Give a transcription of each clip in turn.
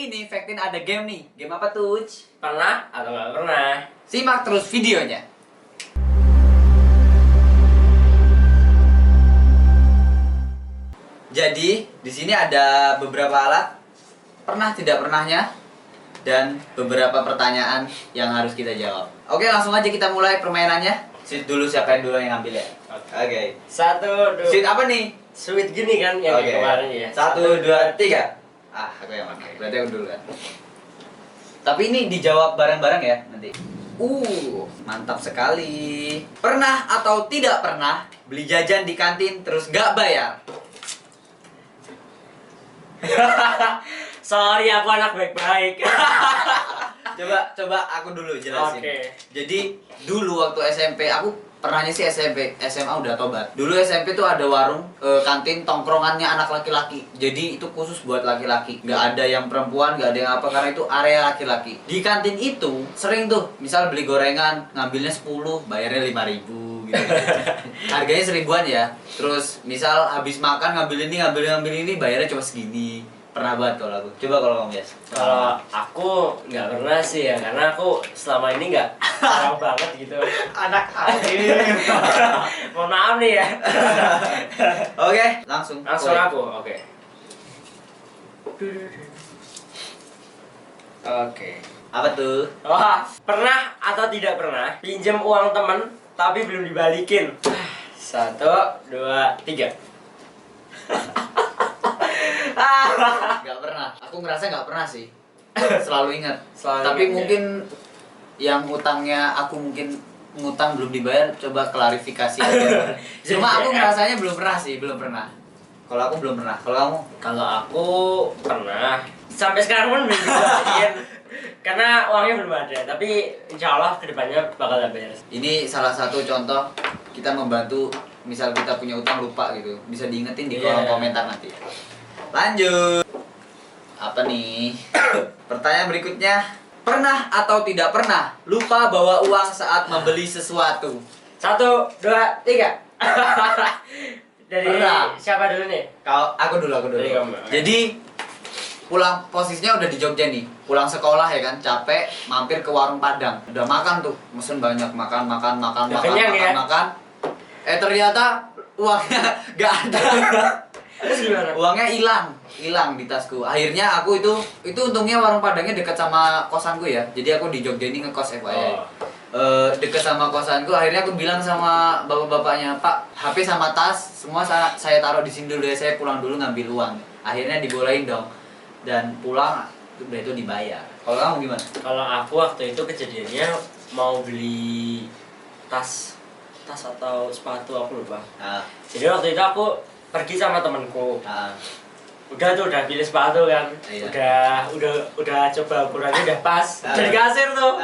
Kali ini Vektin ada game nih. Game apa tuh? Pernah atau nggak pernah? Simak terus videonya. Jadi di sini ada beberapa alat pernah tidak pernahnya dan beberapa pertanyaan yang harus kita jawab. Oke, langsung aja kita mulai permainannya. Sit dulu siapa yang dulu yang ngambil ya? Oke. 1, 2. Sit apa nih? Sweet gini kan yang Oke. kemarin ya. 1, 2, 3. Aku yang pakai. Berarti aku dulu kan. Tapi ini dijawab bareng-bareng ya nanti. Mantap sekali. Pernah atau tidak pernah beli jajan di kantin terus nggak bayar? Sorry, aku anak baik-baik. Coba aku dulu jelasin. Oke. Jadi dulu waktu SMP aku pernahnya sih SMP, SMA udah tobat. Dulu SMP tuh ada warung kantin tongkrongannya anak laki-laki. Jadi itu khusus buat laki-laki. Nggak ada yang perempuan, nggak ada yang apa karena itu area laki-laki. Di kantin itu sering tuh, misal beli gorengan ngambilnya 10, bayarnya 5.000 gitu. Harganya 1.000-an ya. Terus misal habis makan ngambil ini bayarnya cuma segini. Pernah banget kalau aku. Coba kalau kamu ya. Kalau aku nggak pernah sih ya, karena aku selama ini nggak parah banget gitu. Anak ini. Mohon maaf nih ya. Oke, langsung Aku. Oke. Oke. Apa tuh? Wah, pernah atau tidak pernah pinjam uang temen tapi belum dibalikin? 1, 2, 3. Nggak pernah. Aku ngerasa nggak pernah sih. Selalu ingat. Selalu Tapi ingat, ya. mungkin yang utangnya aku mungkin ngutang belum dibayar, coba klarifikasi aja. Cuma aku ngerasanya belum pernah sih, belum pernah. Kalau aku belum pernah. Kalau kamu? Kalau aku pernah. Sampai sekarang pun belum dibalikin. Karena uangnya belum ada. Tapi insya Allah kedepannya bakal beres. Ini salah satu contoh kita membantu. Misal kita punya utang lupa gitu, bisa diingetin di kolom komentar nanti. Lanjut. Apa nih? Pertanyaan berikutnya. Pernah atau tidak pernah lupa bawa uang saat membeli sesuatu? 1, 2, 3. Dari Pernah. siapa dulu nih? Aku dulu. Dari kamu, oke. Jadi pulang posisinya udah di Jogja nih. Pulang sekolah ya kan, capek, mampir ke warung Padang. Udah makan tuh, mesen banyak, makan. Ternyata uangnya gak ada. Terus gimana? Uangnya hilang di tasku. Akhirnya aku itu untungnya warung Padangnya dekat sama kosanku ya. Jadi aku di Jogja ini ngekos FYI. Dekat sama kosanku. Akhirnya aku bilang sama bapak-bapaknya, Pak, HP sama tas semua saya taruh di sini dulu ya. Saya pulang dulu ngambil uang. Akhirnya dibolehin dong. Dan pulang udah itu dibayar. Kalau kamu gimana? Kalau aku waktu itu kejadiannya mau beli tas atau sepatu, aku lupa. Jadi waktu itu aku pergi sama temanku. Udah pilih sepatu kan. Iya. Udah coba ukurannya udah pas. Dari kasir tuh.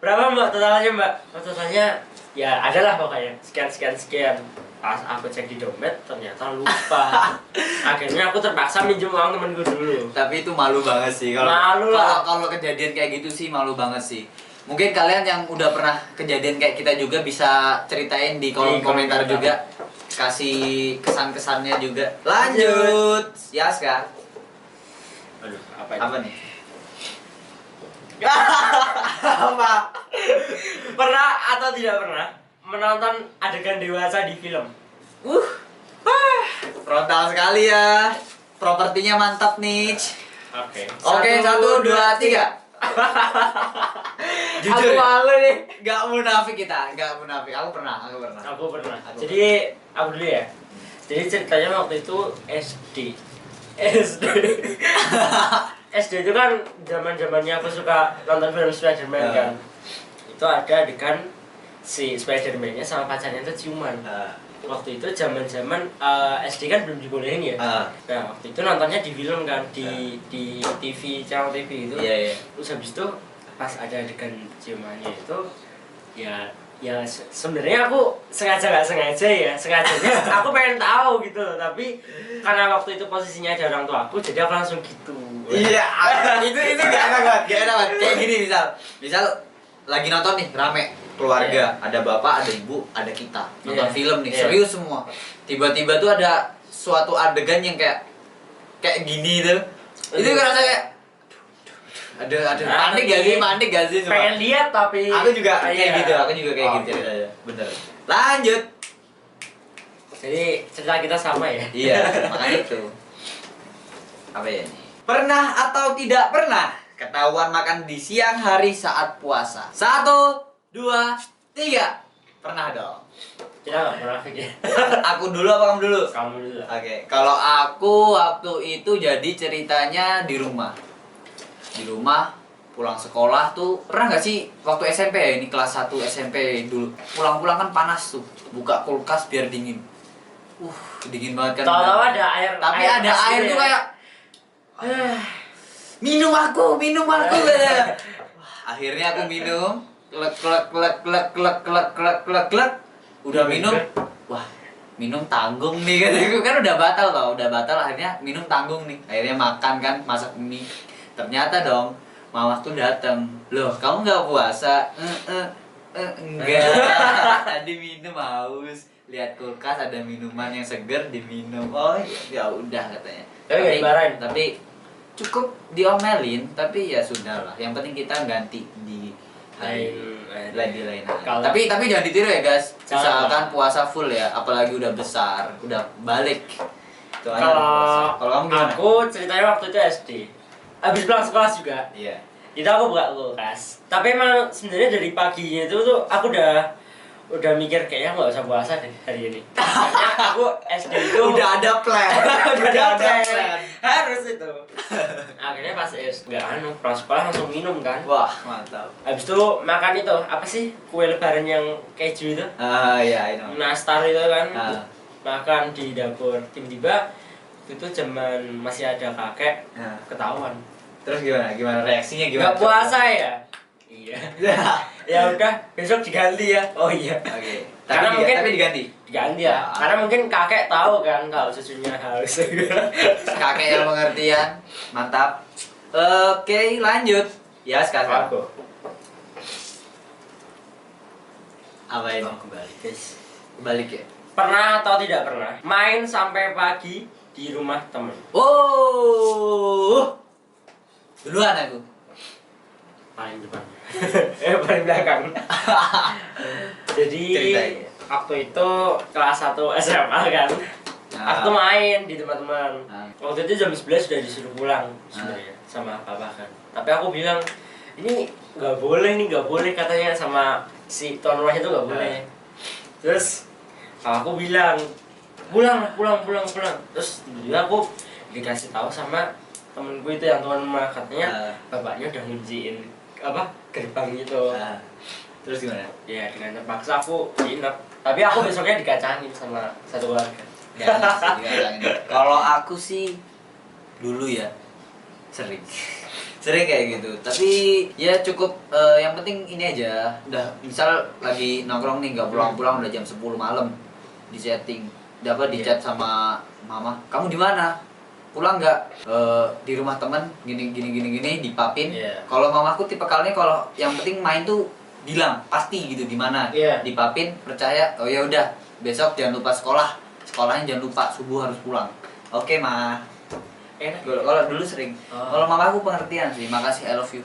Berapa Mbak totalnya Mbak? Totalnya ya adalah pokoknya sekian. Pas aku cek di dompet ternyata lupa. Akhirnya aku terpaksa minjem uang temanku dulu. Tapi itu malu banget sih kalau kejadian kayak gitu sih, malu banget sih. Mungkin kalian yang udah pernah kejadian kayak kita juga bisa ceritain di kolom komentar juga. Kasih kesan-kesannya juga. Lanjut. Yaska. Aduh, apa ini? Apa nih? Apa? Pernah atau tidak pernah menonton adegan dewasa di film? Frontal sekali ya. Propertinya mantap nih. Oke. Oke, 1, 2, 3. Jujur Aku ya? malu nih. Gak munafik kita, gak munafik. Aku pernah. Aku pernah. Jadi aku dulu ya. Jadi ceritanya waktu itu SD. SD itu kan zaman-zamannya aku suka nonton film Spider-Man kan. Itu ada adegan si Spider-Man-nya sama pacarnya itu ciuman. Waktu itu zaman-zaman SD kan belum dibolehin ya. Nah, waktu itu nontonnya di film kan, di TV, channel TV itu. Iya. Terus habis itu pas ada adegan ciumannya itu ya sebenarnya aku sengaja aku pengen tahu gitu loh, tapi karena waktu itu posisinya ada orang tua aku jadi aku langsung gitu. Iya, itu gak enak banget. Kayak gini misal lagi nonton nih rame keluarga, ada bapak, ada ibu, ada kita nonton film nih, serius semua. Tiba-tiba tuh ada suatu adegan yang kayak gini tuh. Itu ngerasa kayak Ada panik gak sih semua? Pengen lihat tapi Aku juga kayak iya. gitu, aku juga kayak gitu ceritanya. Bener. Lanjut. Jadi cerita kita sama ya. Iya, makanya itu. Apa ya nih? Pernah atau tidak pernah ketahuan makan di siang hari saat puasa? 1, 2, 3. Pernah dong. Kita nggak pernah ya. Aku dulu apa kamu dulu? Kamu dulu. Oke, kalau aku waktu itu jadi ceritanya di rumah. Di rumah pulang sekolah tuh pernah nggak sih waktu SMP ya, ini kelas 1 SMP dulu. Pulang-pulang kan panas tuh. Buka kulkas biar dingin. Dingin banget kan. Tahu-tahu ada air. Tapi ada air gitu tuh ya. kayak minum aku gitu. Akhirnya aku minum, klek. Udah minum, wah minum tanggung nih kataku kan udah batal akhirnya minum tanggung nih. Akhirnya makan kan, masak mie. Ternyata dong, mama tuh datang. Loh, kamu nggak puasa? Enggak. Tadi minum haus. Lihat kulkas ada minuman yang seger diminum. Oh ya udah katanya. Tapi cukup diomelin, tapi ya sudahlah. Yang penting kita ganti di hari lain. Tapi jangan ditiru ya guys. Misalkan puasa full ya, apalagi udah besar, udah balik. Kalau kamu gimana? aku ceritanya waktu itu SD. Habis pulang sekolah juga. Iya. Itu aku buka kulkas. Tapi emang sebenarnya dari paginya itu tuh aku udah mikir kayaknya nggak usah puasa deh hari ini. Karena aku SD itu udah ada plan. Harus itu. Akhirnya pas SD pulang sekolah langsung minum kan. Wah, mantap. Habis itu makan itu apa sih kue lebaran yang keju itu? Iya, itu. Nastar itu kan. Makan di dapur. Tiba-tiba itu zaman masih ada kakek ketahuan. Terus gimana reaksinya gimana? Nggak puasa ya? Iya. Ya udah, besok diganti ya. Oh iya. Oke. Karena mungkin diganti. Diganti ya. Karena mungkin kakek tahu kan kalau susunya harus. Kakek yang pengertian. Mantap. Oke, lanjut. Ya, sekarang aku. Apa ini? Kembali, guys. Balik ya. Pernah atau tidak pernah main sampai pagi di rumah temen? Duluan aku. Paling depan. Paling belakang. Jadi Ceritain. waktu itu kelas 1 SMA kan. Aku main di teman-teman. Waktu itu jam 11 sudah disuruh pulang sebenarnya sama papa kan. Tapi aku bilang ini nggak boleh katanya sama si tuan rumah itu nggak boleh. Terus aku bilang pulang. Terus dia aku dikasih tahu sama temenku itu yang tuan rumah, katanya bapaknya udah ngunciin gerbang gitu. Terus gimana? Ya dengan terpaksa aku nginep. Tapi aku besoknya dikacangin sama satu keluarga. Kalau aku sih dulu ya sering kayak gitu. Tapi ya cukup yang penting ini aja. Udah misal lagi nongkrong nih nggak pulang udah jam 10 malam di setting. Dapat di chat sama mama. Kamu di mana? Pulang nggak? Di rumah temen gini dipapin. Kalau mamaku tipe kalinya kalau yang penting main tuh bilang pasti gitu di mana. Dipapin percaya. Oh ya udah besok jangan lupa sekolahnya jangan lupa subuh harus pulang. Oke ma. Enak. Kalau dulu sering. Kalau mamaku pengertian sih. Makasih, I love you.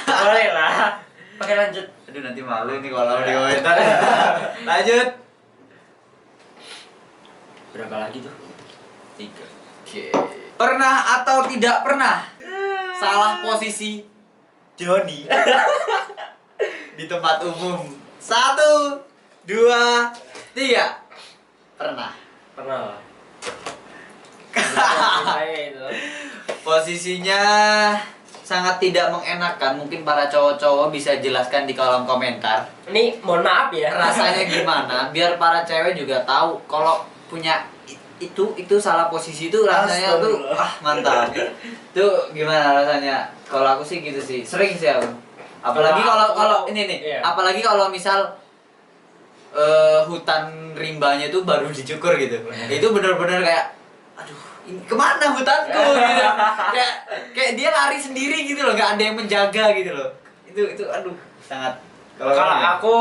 Boleh lah. Pakai lanjut. Aduh nanti malu nih kalau di komentar. Lanjut. Berapa lagi tuh? 3. Oke. Pernah atau tidak pernah salah posisi Joni di tempat umum? 1, 2, 3. Pernah. Lah. Posisinya sangat tidak mengenakan. Mungkin para cowok-cowok bisa jelaskan di kolom komentar. Ini mohon maaf ya. Rasanya gimana? Biar para cewek juga tahu kalau punya itu salah posisi itu rasanya tuh mantap. Tuh gimana rasanya? Kalau aku sih gitu sih. Sering sih aku. Apalagi kalau ini nih. Iya. Apalagi kalau misal hutan rimbanya tuh baru dicukur gitu. Itu bener-bener kayak aduh, ini kemana hutanku gitu. Kayak dia lari sendiri gitu loh, nggak ada yang menjaga gitu loh. Itu aduh, sangat. Kalau aku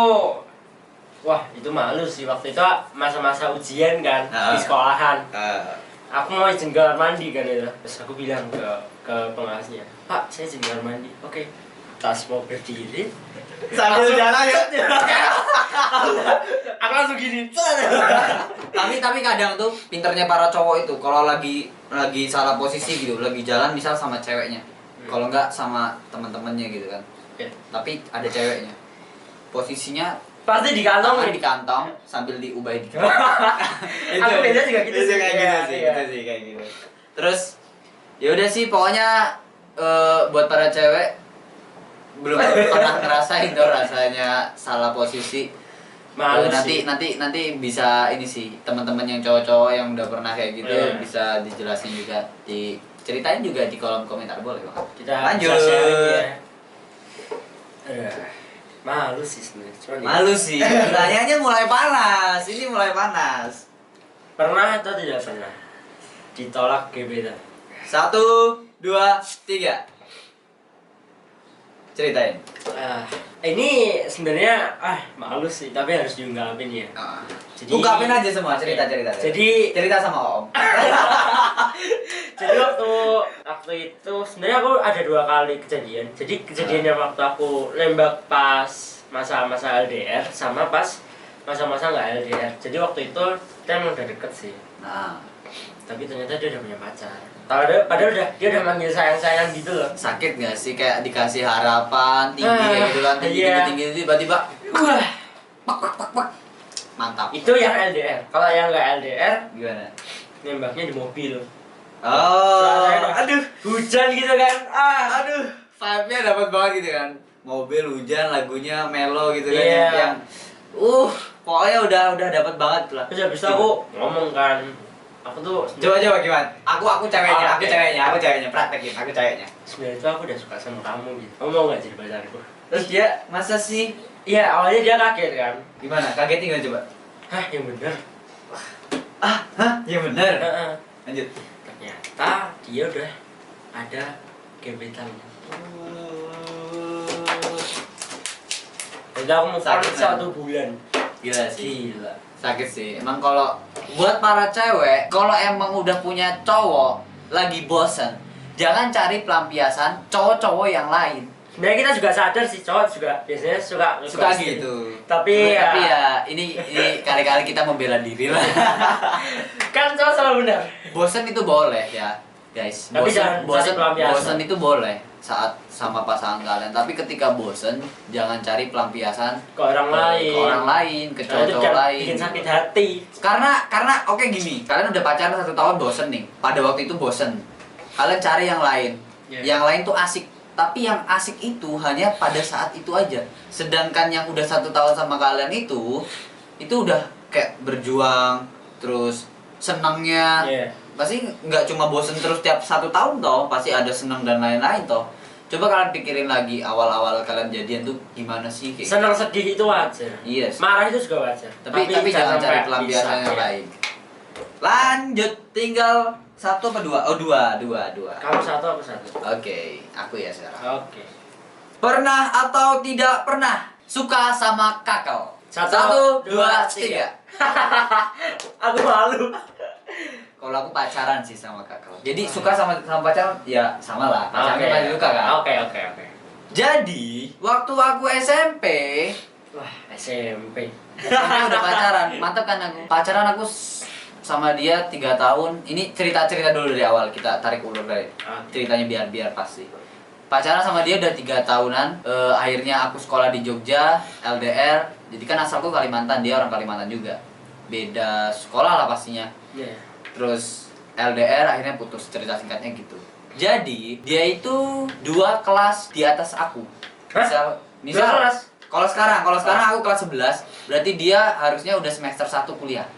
wah, itu malu sih waktu itu masa-masa ujian kan di sekolahan. aku mau izin kamar mandi kan itu. Terus aku bilang ke pengawasnya, Pak, saya izin kamar mandi. Oke. Tas mau berdiri Sambil jalan ya. aku langsung gini. Tapi kadang tuh pinternya para cowok itu kalau lagi salah posisi gitu, lagi jalan misal sama ceweknya. Kalau enggak sama teman-temannya gitu kan. Ya. Tapi ada ceweknya. Posisinya Pasti di kantong tangan di kantong sambil diubah di Aku beda juga gitu sih. kayak Iya, gitu sih, iya. gitu sih kayak gitu. Terus ya udah sih pokoknya buat para cewek belum pernah ngerasain tuh rasanya salah posisi. Malu Nanti bisa ini sih teman-teman yang cowok-cowok yang udah pernah kayak gitu bisa dijelasin juga, diceritain juga di kolom komentar, boleh Bang. Kita Lanjut. bisa sharing ya. Malu sih sebenarnya. Malu sih. Pertanyaannya mulai panas. Ini mulai panas. Pernah atau tidak pernah ditolak gebetan? 1, 2, 3. Ceritain. Ini sebenarnya malu sih, tapi harus diungkapin ya. Jadi Ungkapin aja semua cerita. Jadi Cerita sama Om. jadi waktu itu sebenarnya aku ada 2 kali kejadian. Jadi kejadian yang waktu aku nembak pas masa-masa LDR sama pas masa-masa nggak LDR. Jadi waktu itu kita emang udah deket sih. Nah, Tapi ternyata dia udah punya pacar. Padahal dia udah manggil sayang-sayang gitu loh. sakit gak sih kayak dikasih harapan tinggi kayak gitu kan, Iya. tinggi tiba-tiba Wah, pak. Mantap. itu yang LDR. Kalau yang nggak LDR, Gimana? nembaknya di mobil. Oh, Aduh, hujan gitu kan. aduh, vibe-nya dapat banget gitu kan. Mobil hujan, lagunya melo gitu kan Iya. yang pokoknya udah dapat banget lah. Terus habis itu aku ngomong kan, aku tuh Coba gimana? Aku ceweknya, Oke. aku ceweknya, praktekin, aku ceweknya. sebenarnya tuh aku udah suka sama kamu gitu. Kamu mau nggak jadi pacarku? Terus dia masa sih? Iya, awalnya dia kaget kan. Gimana? Kagetin nggak coba? Hah, yang bener. Ya bener. Heeh. Lanjut. Ternyata dia udah ada gebetannya. Jadi aku mau Sakit, sakit man. 1 bulan. Gila sih. Gila. Sakit sih. Emang kalau buat para cewek, kalau emang udah punya cowok lagi bosen, jangan cari pelampiasan cowok-cowok yang lain. Sebenarnya kita juga sadar sih, cowok juga biasanya suka ghosting. Gitu. Tapi ya ini kali-kali kita membela diri lah. kan cowok selalu benar. Bosen itu boleh ya, guys. Tapi jangan cari pelampiasan. Bosen itu boleh saat sama pasangan kalian. Tapi ketika bosen, jangan cari pelampiasan Ke orang lain. ke orang lain, ke Karena itu cowok-cowok jangan lain. bikin sakit hati. Karena oke gini, kalian udah pacaran 1 tahun bosen nih. Pada waktu itu bosen. Kalian cari yang lain. Yeah. Yang lain tuh asik. Tapi yang asik itu hanya pada saat itu aja. Sedangkan yang udah 1 tahun sama kalian itu udah kayak berjuang, terus senangnya. Iya. Pasti nggak cuma bosen terus tiap 1 tahun toh, pasti ada senang dan lain-lain toh. Coba kalian pikirin lagi awal-awal kalian jadian tuh gimana sih? Senang sedih itu wajar. Iya sih. Marah itu juga wajar. Tapi jangan cari sampai pelampiasan bisa, yang ya. lain. Lanjut, tinggal 1 apa 2? Oh, 2. Kamu 1 aku 1. Oke, aku ya sekarang. Oke. Pernah atau tidak pernah suka sama kakak? 1, 2, 3. Aku malu. Kalau aku pacaran sih sama kakak. Jadi suka sama pacaran ya sama lah. Pacaran Oke. pasti suka kan? Oke. Jadi, waktu aku SMP, Wah, SMP. udah pacaran. Mantap kan aku? Pacaran aku sama dia 3 tahun. Ini cerita dulu dari awal, kita tarik ulur dari ceritanya biar pasti. Pacaran sama dia udah 3 tahunan. Akhirnya aku sekolah di Jogja, LDR. Jadi kan asalku Kalimantan, dia orang Kalimantan juga. Beda sekolah lah pastinya. Iya. Terus LDR akhirnya putus, cerita singkatnya gitu. Jadi dia itu 2 kelas di atas aku. Misal kelas? kalau sekarang aku kelas 11, berarti dia harusnya udah semester 1 kuliah.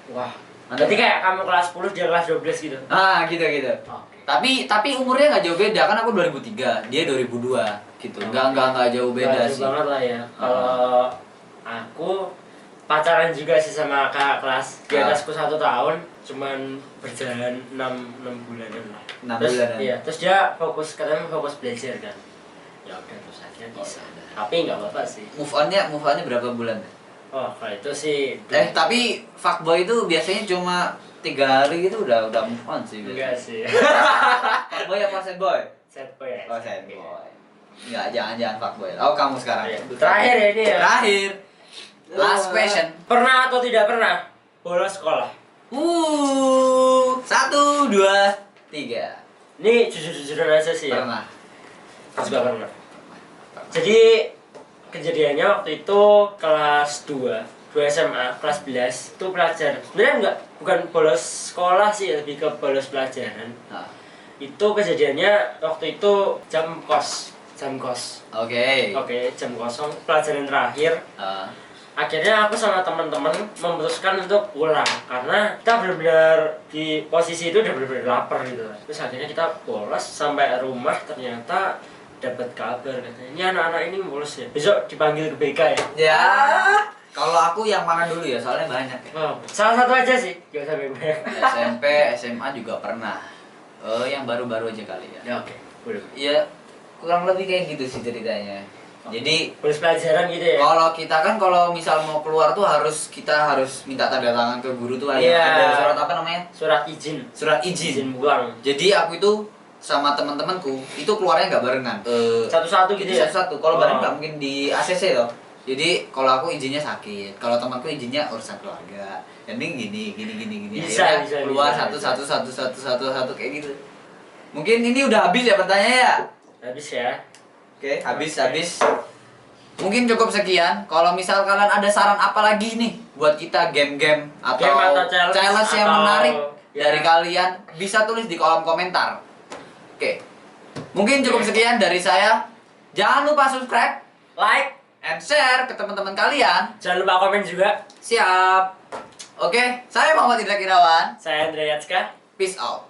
Wah. Mantap. Berarti kayak kamu kelas 10 dia kelas 12 gitu. Ah, gitu. Oke. Tapi umurnya nggak jauh beda, kan aku 2003, dia 2002 gitu. Nggak jauh beda Jauh sih. banget lah ya. Kalau aku pacaran juga sih sama kakak kelas di atasku 1 tahun, cuman berjalan 6 bulanan lah. 6 Terus, bulanan. iya, terus dia katanya fokus belajar kan. Ya udah terus akhirnya bisa. udah. Tapi nggak apa-apa sih. Move on-nya berapa bulan? Oh, kalau itu sih Tapi fuckboy itu biasanya cuma 3 hari gitu udah move on sih enggak biasanya. sih. Fuckboy apa sad boy? Sad boy ya. Oh sad boy. Enggak, jangan fuckboy. Oh, kamu sekarang. Terakhir ya ini ya. Terakhir. Last question. Pernah atau tidak pernah bolos sekolah? 1, 2, 3. Ini jujur-jujuran aja sih ya. Pernah. Aku juga pernah. Jadi kejadiannya waktu itu kelas 2 SMA kelas 11 itu pelajaran. Sebenarnya bukan bolos sekolah sih, lebih ke bolos pelajaran. Nah. Itu kejadiannya waktu itu jam kos. Oke. Jam kosong pelajaran terakhir. Ah. Akhirnya aku sama teman-teman memutuskan untuk pulang karena kita benar-benar di posisi itu udah benar-benar lapar gitu. Terus akhirnya kita bolos sampai rumah, ternyata dapat kabar katanya ini anak-anak ini bolos ya. Besok dipanggil ke BK ya. Ya. Kalau aku yang mana dulu ya, soalnya banyak ya. Oh, salah satu aja sih, gak usah banyak. SMP, SMA juga pernah. Yang baru-baru aja kali ya. Ya oke, boleh. Iya, kurang lebih kayak gitu sih ceritanya. Jadi Bolos pelajaran gitu ya. kalau kita kan kalau misal mau keluar tuh kita harus minta tanda tangan ke guru tuh Iya. ada surat apa namanya? Surat izin. Surat izin. Pulang. Jadi aku itu sama teman-temanku itu keluarnya nggak barengan. Satu-satu gitu ya. Satu-satu. Kalau bareng nggak mungkin di ACC loh. Jadi kalau aku izinnya sakit, kalau temanku izinnya urusan keluarga. Jadi gini. Bisa, keluar bisa. satu kayak gitu. Mungkin ini udah habis ya pertanyaannya ya. Habis ya. Oke, habis. Mungkin cukup sekian. Kalau misal kalian ada saran apa lagi nih buat kita game-game atau challenge yang atau- menarik ya. dari kalian, bisa tulis di kolom komentar. Oke. Mungkin cukup sekian dari saya. Jangan lupa subscribe, Like, and share ke teman-teman kalian. jangan lupa komen juga. Siap. Oke, saya Muhammad Indra Kirawan. Saya Andrea Yatska. Peace out.